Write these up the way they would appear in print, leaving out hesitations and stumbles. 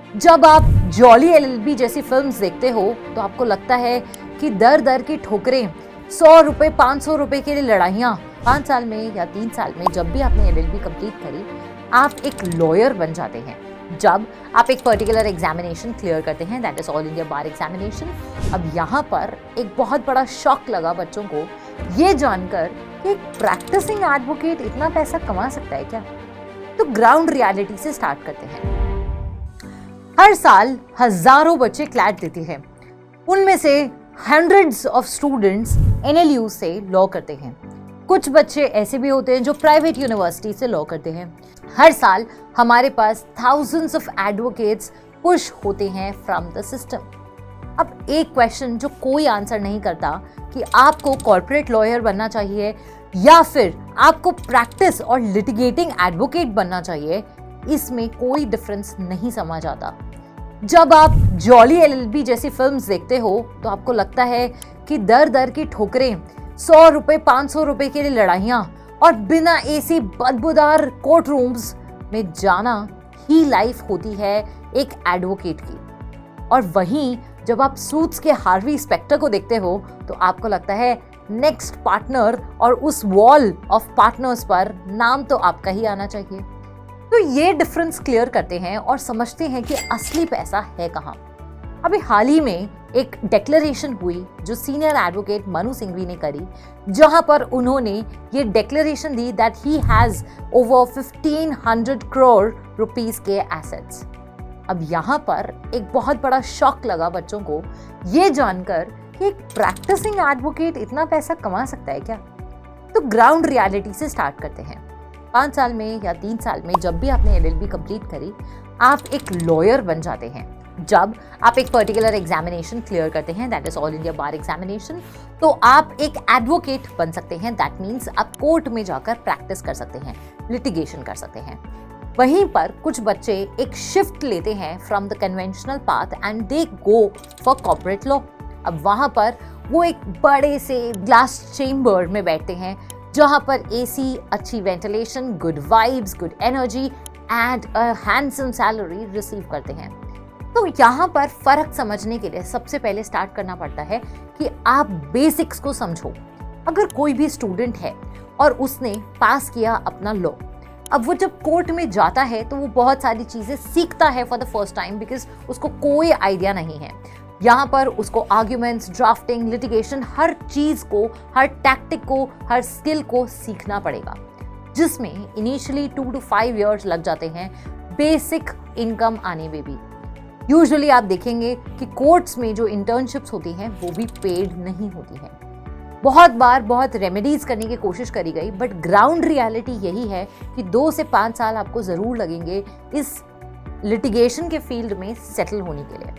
जब आप jolly LLB जैसी फिल्म्स देखते हो तो आपको लगता है कि दर दर की ठोकरें, 100 रुपए 500 रुपए के लिए लड़ाइयाँ, 5 साल में या 3 साल में जब भी आपने एलएलबी कंप्लीट करी, आप एक लॉयर बन जाते हैं। जब आप एक पर्टिकुलर एग्जामिनेशन क्लियर करते हैं, that is all India bar examination. अब यहाँ पर एक बहुत बड़ा शॉक लगा बच्चों को ये जानकर कि एक प्रैक्टिसिंग एडवोकेट इतना पैसा कमा सकता है क्या। तो ग्राउंड रियलिटी से स्टार्ट करते हैं। हर साल हजारों बच्चे क्लैट देते हैं, उनमें से हंड्रेड्स ऑफ स्टूडेंट्स एनएलयू से लॉ करते हैं। कुछ बच्चे ऐसे भी होते हैं जो प्राइवेट यूनिवर्सिटी से लॉ करते हैं। हर साल हमारे पास थाउजेंड्स ऑफ एडवोकेट्स पुश होते हैं फ्रॉम द सिस्टम। अब एक क्वेश्चन जो कोई आंसर नहीं करता कि आपको कॉर्पोरेट लॉयर बनना चाहिए या फिर आपको प्रैक्टिस और लिटिगेटिंग एडवोकेट बनना चाहिए, इसमें कोई डिफरेंस नहीं समझ आता। जब आप जॉली एलएलबी जैसी फिल्म्स देखते हो तो आपको लगता है कि दर दर की ठोकरें, 100 रुपए 500 रुपए के लिए लड़ाइयाँ और बिना एसी बदबूदार कोर्ट रूम्स में जाना ही लाइफ होती है एक एडवोकेट की। और वहीं जब आप सूट्स के हार्वी स्पेक्टर को देखते हो तो आपको लगता है नेक्स्ट पार्टनर, और उस वॉल ऑफ पार्टनर्स पर नाम तो आपका ही आना चाहिए। तो ये डिफरेंस क्लियर करते हैं और समझते हैं कि असली पैसा है कहाँ। अभी हाल ही में एक डिक्लेरेशन हुई जो सीनियर एडवोकेट मनु सिंघवी ने करी, जहां पर उन्होंने ये declaration the that he has over 1500 crore rupees के एसेट्स। अब यहाँ पर एक बहुत बड़ा शॉक लगा बच्चों को ये जानकर कि एक प्रैक्टिसिंग एडवोकेट इतना पैसा कमा सकता है क्या। तो ग्राउंड रियलिटी से स्टार्ट करते हैं। 5 साल में या 3 साल में जब भी आपने एलएलबी कंप्लीट करी, आप एक लॉयर बन जाते हैं। जब आप एक पर्टिकुलर एग्जामिनेशन क्लियर करते हैं, that is all India bar examination, तो आप एक एडवोकेट बन सकते हैं। दैट मीन्स आप कोर्ट में जाकर प्रैक्टिस कर सकते हैं, लिटिगेशन कर सकते हैं। वहीं पर कुछ बच्चे एक शिफ्ट लेते हैं from the conventional path and they go for corporate law. अब वहां पर वो एक बड़े से ग्लास चेम्बर में बैठते हैं जहां पर एसी, अच्छी ventilation, good vibes, good energy and a handsome salary receive करते हैं। तो यहाँ पर फर्क समझने के लिए सबसे पहले स्टार्ट करना पड़ता है कि आप बेसिक्स को समझो। अगर कोई भी स्टूडेंट है और उसने पास किया अपना लॉ, अब वो जब कोर्ट में जाता है तो वो बहुत सारी चीजें सीखता है for the first time, because उसको कोई आइडिया नहीं है। यहाँ पर उसको आर्ग्यूमेंट्स, ड्राफ्टिंग, लिटिगेशन, हर चीज को, हर टैक्टिक को, हर स्किल को सीखना पड़ेगा, जिसमें इनिशियली 2 to 5 इयर्स लग जाते हैं बेसिक इनकम आने में भी। यूजुअली आप देखेंगे कि कोर्ट्स में जो इंटर्नशिप्स होती हैं वो भी पेड नहीं होती हैं। बहुत बार बहुत रेमेडीज करने की कोशिश करी गई, बट ग्राउंड रियलिटी यही है कि 2 से 5 साल आपको जरूर लगेंगे इस लिटिगेशन के फील्ड में सेटल होने के लिए।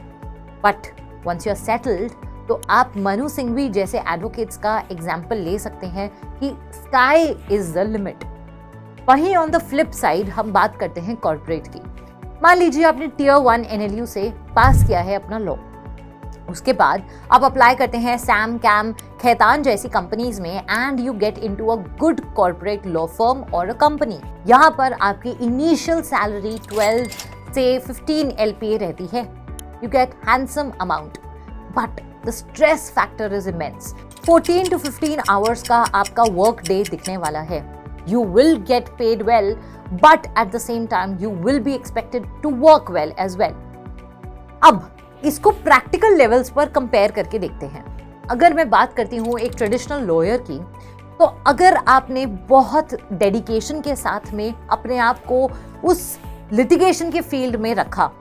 But once you are settled तो आप मनु सिंघवी जैसे एडवोकेट्स का एग्जाम्पल ले सकते हैं कि स्काई इज द लिमिट। वहीं ऑन द फ्लिप साइड हम बात करते हैं कॉर्पोरेट की। मान लीजिए आपने टियर 1 एनएलयू से पास किया है अपना लॉ, उसके बाद आप अप्लाई करते हैं सैम, कैम, खैतान जैसी कंपनीज में and you get into a good corporate law firm और अ कंपनी। यहाँ पर आपकी इनिशियल सैलरी 12 से 15 LPA रहती है। You get handsome amount, but the stress factor is immense. 14 to 15 hours का आपका work day दिखने वाला है। You will get paid well, but at the same time you will be expected to work well as well. अब इसको practical levels पर compare करके देखते हैं। अगर मैं बात करती हूँ एक ट्रेडिशनल लॉयर की, तो अगर आपने बहुत डेडिकेशन के साथ में अपने आप को उस लिटिगेशन के फील्ड में रखा,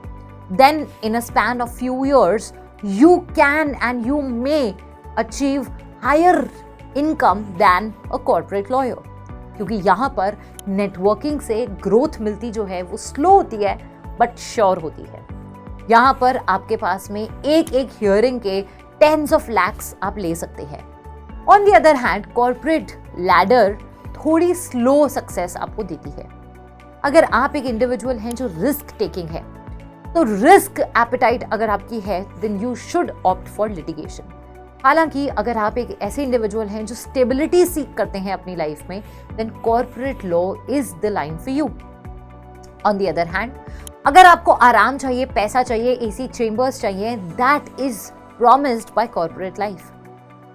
then in a span of few years you can and you may achieve higher income than a corporate lawyer, क्योंकि यहाँ पर नेटवर्किंग से ग्रोथ मिलती जो है वो स्लो होती है बट श्योर होती है। यहाँ पर आपके पास में एक हियरिंग के टेंस ऑफ लैक्स आप ले सकते हैं। On the other hand corporate ladder थोड़ी स्लो सक्सेस आपको देती है। अगर आप एक इंडिविजुअल हैं जो रिस्क टेकिंग है, तो रिस्क एपेटाइट अगर आपकी है then you should opt for litigation. हालांकि अगर आप एक ऐसे इंडिविजुअल हैं जो स्टेबिलिटी सीख करते हैं अपनी लाइफ में, then corporate law is the line for you. On the other hand अगर आपको आराम चाहिए, पैसा चाहिए, एसी चेंबर्स चाहिए, that is promised by corporate life.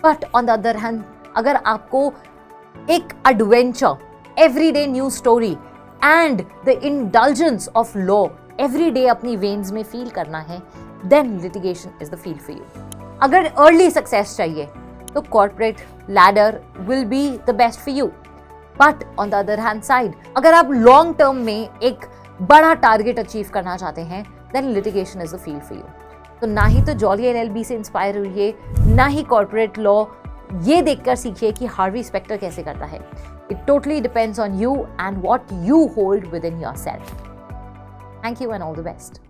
But on the other hand, अगर आपको एक adventure, everyday news story and the indulgence of law everyday अपनी वेन्स में फील करना है, then litigation is the field for you. अगर early success चाहिए तो corporate ladder will be the best for you. But on the other hand side, अगर आप long term में एक बड़ा टारगेट अचीव करना चाहते हैं, then litigation is the field for you. तो ना ही तो जॉली एलएलबी से इंस्पायर हुई, ना ही कॉर्पोरेट लॉ ये देखकर सीखिए कि हार्वी स्पेक्टर कैसे करता है। It totally depends on you and what you hold with in yourself. Thank you and all the best.